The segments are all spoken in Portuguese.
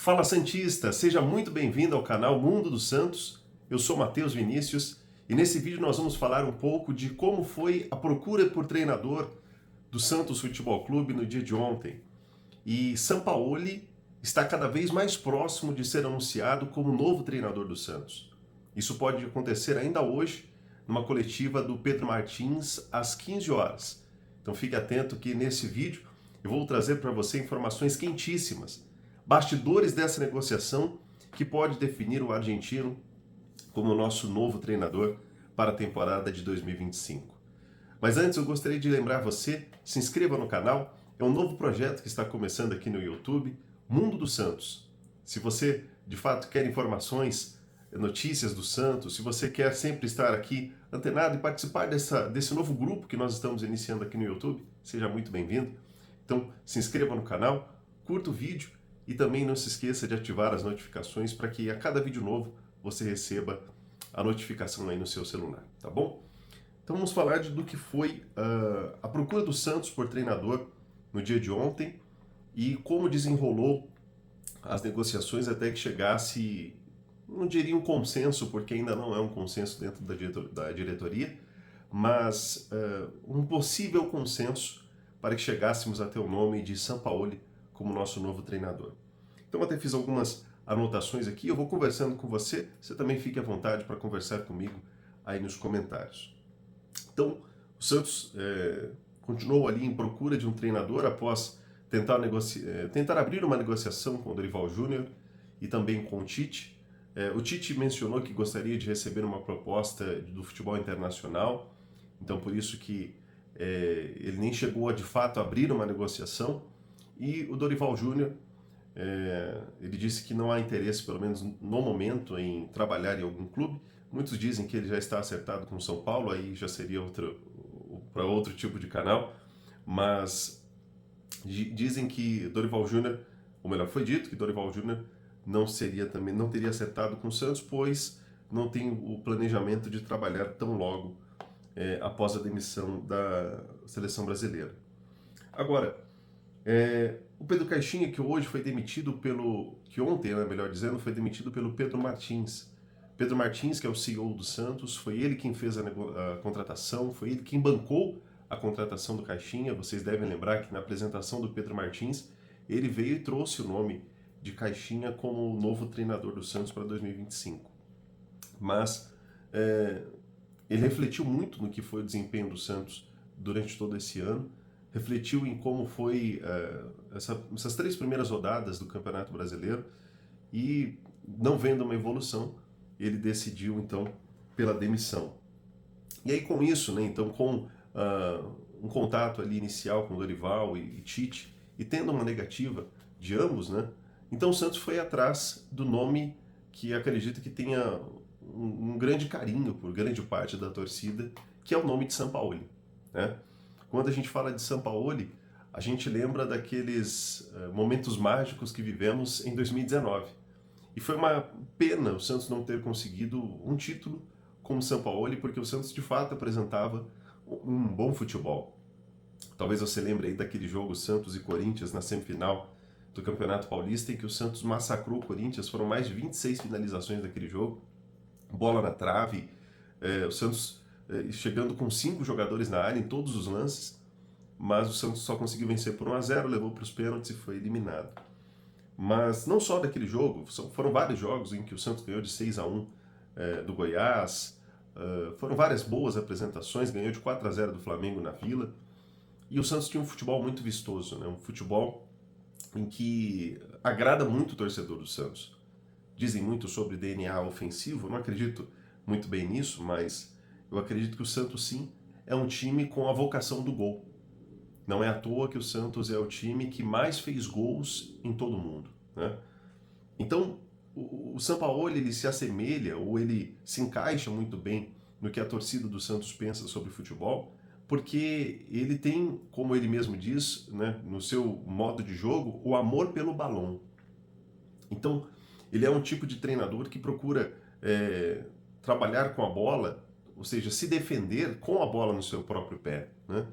Fala Santista, seja muito bem-vindo ao canal Mundo dos Santos. Eu sou Matheus Vinícius e nesse vídeo nós vamos falar um pouco de como foi a procura por treinador do Santos Futebol Clube no dia de ontem. E Sampaoli está cada vez mais próximo de ser anunciado como novo treinador do Santos. Isso pode acontecer ainda hoje, numa coletiva do Pedro Martins, às 15 horas. Então fique atento que nesse vídeo eu vou trazer para você informações quentíssimas, bastidores dessa negociação que pode definir o argentino como nosso novo treinador para a temporada de 2025. Mas antes eu gostaria de lembrar você, se inscreva no canal, é um novo projeto que está começando aqui no YouTube, Mundo dos Santos. Se você de fato quer informações, notícias do Santos, se você quer sempre estar aqui antenado e participar desse novo grupo que nós estamos iniciando aqui no YouTube, seja muito bem-vindo. Então se inscreva no canal, curta o vídeo e também não se esqueça de ativar as notificações para que a cada vídeo novo você receba a notificação aí no seu celular, tá bom? Então vamos falar do que foi a procura do Santos por treinador no dia de ontem e como desenrolou as negociações até que chegasse, não diria um consenso, porque ainda não é um consenso dentro da diretoria, mas um possível consenso para que chegássemos até o nome de Sampaoli como nosso novo treinador. Então até fiz algumas anotações aqui, eu vou conversando com você, você também fique à vontade para conversar comigo aí nos comentários. Então, o Santos continuou ali em procura de um treinador após tentar abrir uma negociação com o Dorival Júnior e também com o Tite. O Tite mencionou que gostaria de receber uma proposta do futebol internacional, então por isso que ele nem chegou a de fato abrir uma negociação. E o Dorival Júnior, ele disse que não há interesse, pelo menos no momento, em trabalhar em algum clube. Muitos dizem que ele já está acertado com o São Paulo, aí já seria para outro tipo de canal, mas dizem que Dorival Júnior, ou melhor, foi dito que Dorival Júnior não teria acertado com o Santos, pois não tem o planejamento de trabalhar tão logo após a demissão da seleção brasileira. Agora, o Pedro Caixinha, que hoje foi demitido que ontem, né, melhor dizendo, foi demitido pelo Pedro Martins. Pedro Martins, que é o CEO do Santos, foi ele quem fez a contratação, foi ele quem bancou a contratação do Caixinha. Vocês devem lembrar que na apresentação do Pedro Martins, ele veio e trouxe o nome de Caixinha como o novo treinador do Santos para 2025. Mas ele refletiu muito no que foi o desempenho do Santos durante todo esse ano, refletiu em como foi essas 3 primeiras rodadas do Campeonato Brasileiro e, não vendo uma evolução, ele decidiu então pela demissão. E aí com isso, né, então com um contato ali inicial com Dorival e Tite, e tendo uma negativa de ambos, né, então o Santos foi atrás do nome que acredito que tenha um grande carinho por grande parte da torcida, que é o nome de Sampaoli, né? Quando a gente fala de Sampaoli, a gente lembra daqueles momentos mágicos que vivemos em 2019. E foi uma pena o Santos não ter conseguido um título como Sampaoli, porque o Santos de fato apresentava um bom futebol. Talvez você lembre aí daquele jogo Santos e Corinthians na semifinal do Campeonato Paulista, em que o Santos massacrou o Corinthians, foram mais de 26 finalizações daquele jogo, bola na trave, o Santos chegando com 5 jogadores na área em todos os lances, mas o Santos só conseguiu vencer por 1-0, levou para os pênaltis e foi eliminado. Mas não só daquele jogo, foram vários jogos em que o Santos ganhou de 6-1 do Goiás, foram várias boas apresentações, ganhou de 4-0 do Flamengo na Vila, e o Santos tinha um futebol muito vistoso, né? Um futebol em que agrada muito o torcedor do Santos. Dizem muito sobre DNA ofensivo, eu não acredito muito bem nisso, mas eu acredito que o Santos sim é um time com a vocação do gol. Não é à toa que o Santos é o time que mais fez gols em todo o mundo, né? Então, o Sampaoli, ele se assemelha, ou ele se encaixa muito bem no que a torcida do Santos pensa sobre futebol, porque ele tem, como ele mesmo diz, né, no seu modo de jogo, o amor pelo balão. Então, ele é um tipo de treinador que procura trabalhar com a bola, ou seja, se defender com a bola no seu próprio pé, né?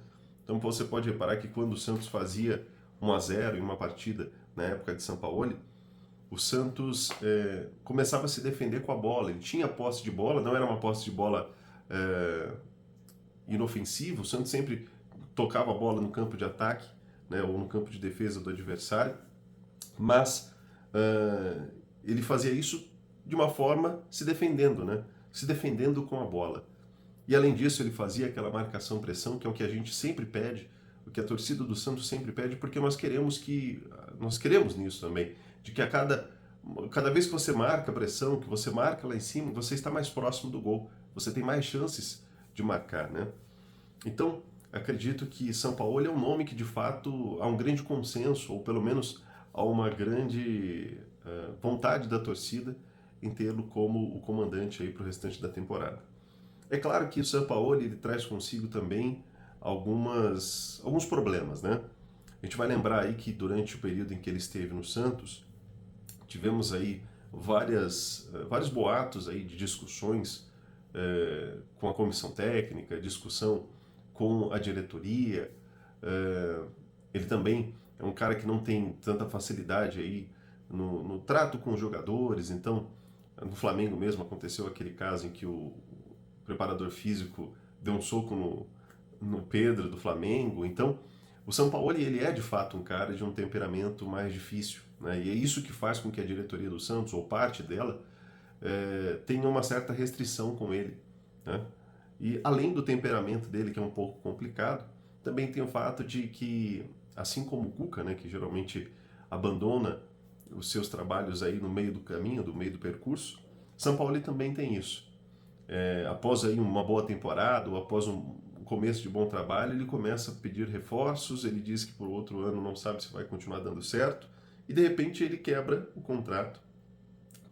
Então você pode reparar que quando o Santos fazia 1-0 em uma partida na época de Sampaoli, o Santos começava a se defender com a bola. Ele tinha posse de bola, não era uma posse de bola inofensiva. O Santos sempre tocava a bola no campo de ataque, né, ou no campo de defesa do adversário, mas ele fazia isso de uma forma se defendendo, né, se defendendo com a bola. E além disso, ele fazia aquela marcação-pressão, que é o que a gente sempre pede, o que a torcida do Santos sempre pede, porque nós queremos nisso também, de que cada vez que você marca a pressão, que você marca lá em cima, você está mais próximo do gol, você tem mais chances de marcar, né? Então, acredito que Sampaoli é um nome que de fato há um grande consenso, ou pelo menos há uma grande vontade da torcida em tê-lo como o comandante aí para o restante da temporada. É claro que o Sampaoli ele traz consigo também alguns problemas, né? A gente vai lembrar aí que durante o período em que ele esteve no Santos, tivemos aí vários boatos aí de discussões com a comissão técnica, discussão com a diretoria. Ele também é um cara que não tem tanta facilidade aí no trato com os jogadores, então no Flamengo mesmo aconteceu aquele caso em que o preparador físico deu um soco no Pedro do Flamengo. Então o Sampaoli ele é de fato um cara de um temperamento mais difícil, né? E é isso que faz com que a diretoria do Santos, ou parte dela, tenha uma certa restrição com ele, né? E além do temperamento dele, que é um pouco complicado, também tem o fato de que, assim como o Cuca, né, que geralmente abandona os seus trabalhos aí no meio do caminho, no meio do percurso, Sampaoli também tem isso. Após aí uma boa temporada, ou após um começo de bom trabalho, ele começa a pedir reforços, ele diz que por outro ano não sabe se vai continuar dando certo, e de repente ele quebra o contrato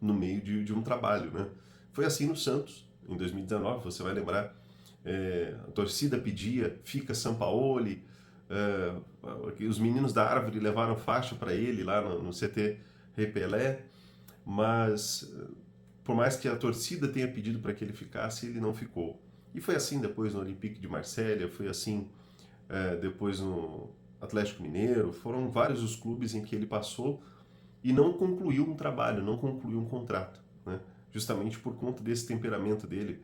no meio de um trabalho, né? Foi assim no Santos, em 2019, você vai lembrar, a torcida pedia, fica Sampaoli, os meninos da Árvore levaram faixa para ele lá no CT Rei Pelé, mas por mais que a torcida tenha pedido para que ele ficasse, ele não ficou. E foi assim depois no Olympique de Marselha, foi assim depois no Atlético Mineiro, foram vários os clubes em que ele passou e não concluiu um trabalho, não concluiu um contrato, né? Justamente por conta desse temperamento dele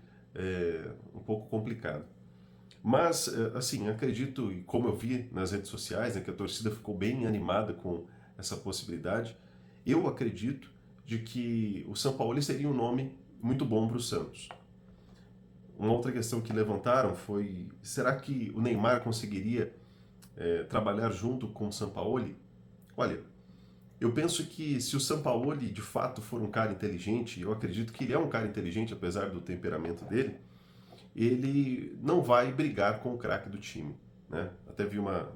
um pouco complicado. Mas, assim, acredito, e como eu vi nas redes sociais, né, que a torcida ficou bem animada com essa possibilidade, eu acredito de que o Sampaoli seria um nome muito bom para o Santos. Uma outra questão que levantaram foi, será que o Neymar conseguiria trabalhar junto com o Sampaoli? Olha, eu penso que se o Sampaoli de fato for um cara inteligente, eu acredito que ele é um cara inteligente apesar do temperamento dele, ele não vai brigar com o craque do time, né? Até vi uma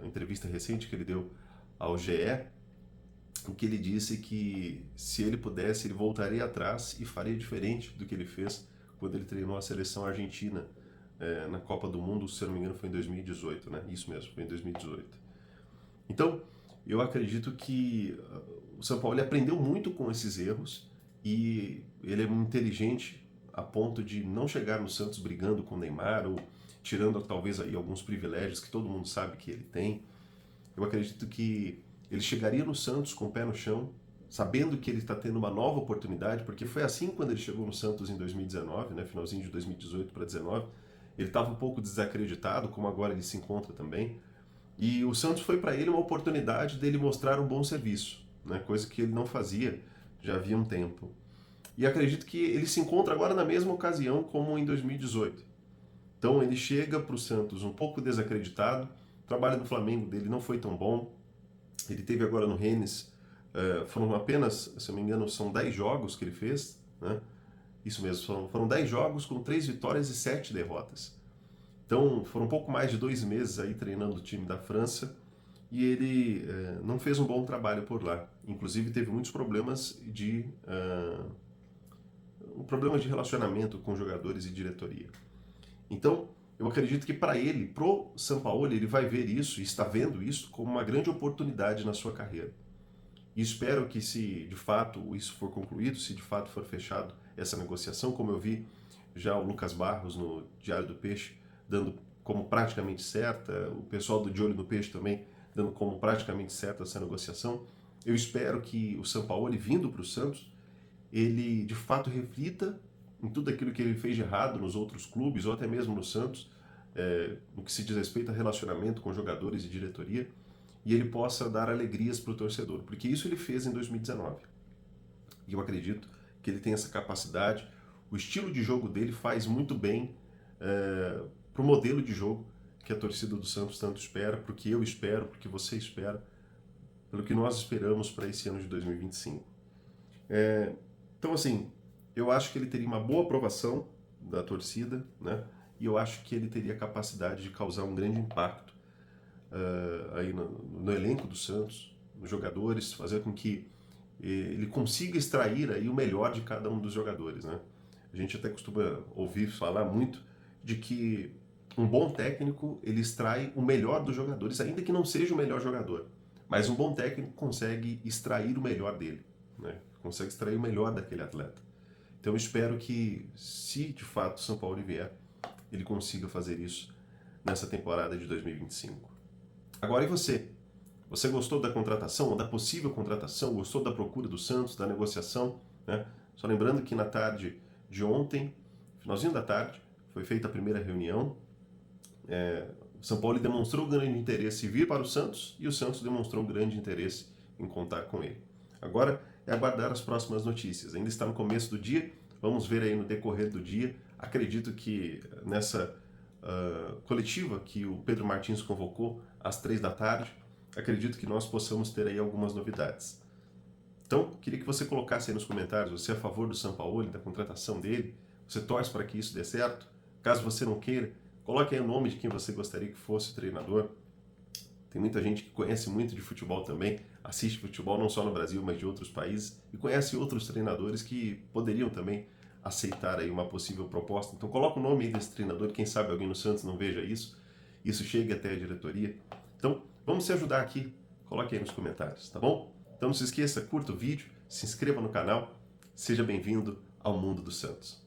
entrevista recente que ele deu ao GE, em que ele disse que se ele pudesse, ele voltaria atrás e faria diferente do que ele fez quando ele treinou a seleção argentina na Copa do Mundo, se não me engano foi em 2018, né? Isso mesmo, foi em 2018. Então, eu acredito que o Sampaoli aprendeu muito com esses erros e ele é inteligente a ponto de não chegar no Santos brigando com o Neymar ou tirando talvez aí alguns privilégios que todo mundo sabe que ele tem. Eu acredito que ele chegaria no Santos com o pé no chão, sabendo que ele está tendo uma nova oportunidade, porque foi assim quando ele chegou no Santos em 2019, né, finalzinho de 2018 para 2019. Ele estava um pouco desacreditado, como agora ele se encontra também. E o Santos foi para ele uma oportunidade dele mostrar um bom serviço, né, coisa que ele não fazia já havia um tempo. E acredito que ele se encontra agora na mesma ocasião como em 2018. Então ele chega para o Santos um pouco desacreditado, o trabalho do Flamengo dele não foi tão bom, ele teve agora no Rennes, foram apenas, se eu não me engano, são 10 jogos que ele fez, né? Isso mesmo, foram 10 jogos com 3 vitórias e 7 derrotas. Então foram um pouco mais de 2 meses aí treinando o time da França e ele não fez um bom trabalho por lá. Inclusive teve muitos problemas de relacionamento com jogadores e diretoria. Então, eu acredito que para ele, pro Sampaoli, ele vai ver isso e está vendo isso como uma grande oportunidade na sua carreira. E espero que se de fato isso for concluído, se de fato for fechado essa negociação, como eu vi já o Lucas Barros no Diário do Peixe dando como praticamente certa, o pessoal do De Olho no Peixe também dando como praticamente certa essa negociação, Eu espero que o Sampaoli, vindo para o Santos, ele de fato reflita em tudo aquilo que ele fez de errado nos outros clubes, ou até mesmo no Santos, no que se diz respeito a relacionamento com jogadores e diretoria, e ele possa dar alegrias para o torcedor, porque isso ele fez em 2019. E eu acredito que ele tem essa capacidade. O estilo de jogo dele faz muito bem para o modelo de jogo que a torcida do Santos tanto espera, porque eu espero, porque você espera, pelo que nós esperamos para esse ano de 2025. Então, assim, eu acho que ele teria uma boa aprovação da torcida, né? E eu acho que ele teria a capacidade de causar um grande impacto aí no elenco do Santos, nos jogadores, fazer com que ele consiga extrair aí o melhor de cada um dos jogadores, né? A gente até costuma ouvir falar muito de que um bom técnico, ele extrai o melhor dos jogadores, ainda que não seja o melhor jogador. Mas um bom técnico consegue extrair o melhor dele, né? Consegue extrair o melhor daquele atleta. Então eu espero que, se de fato o São Paulo vier, ele consiga fazer isso nessa temporada de 2025. Agora, e você? Você gostou da contratação, ou da possível contratação? Gostou da procura do Santos, da negociação? Né? Só lembrando que na tarde de ontem, finalzinho da tarde, foi feita a primeira reunião. O São Paulo demonstrou grande interesse em vir para o Santos e o Santos demonstrou grande interesse em contar com ele. Agora é aguardar as próximas notícias. Ainda está no começo do dia, vamos ver aí no decorrer do dia. Acredito que nessa coletiva que o Pedro Martins convocou às 3 da tarde, acredito que nós possamos ter aí algumas novidades. Então, queria que você colocasse aí nos comentários, você é a favor do Sampaoli, da contratação dele? Você torce para que isso dê certo? Caso você não queira, coloque aí o nome de quem você gostaria que fosse o treinador. Tem muita gente que conhece muito de futebol também, assiste futebol não só no Brasil, mas de outros países, e conhece outros treinadores que poderiam também aceitar aí uma possível proposta. Então coloca o nome aí desse treinador, quem sabe alguém no Santos não veja isso chegue até a diretoria. Então, vamos se ajudar aqui, coloque aí nos comentários, tá bom? Então não se esqueça, curta o vídeo, se inscreva no canal, seja bem-vindo ao Mundo dos Santos.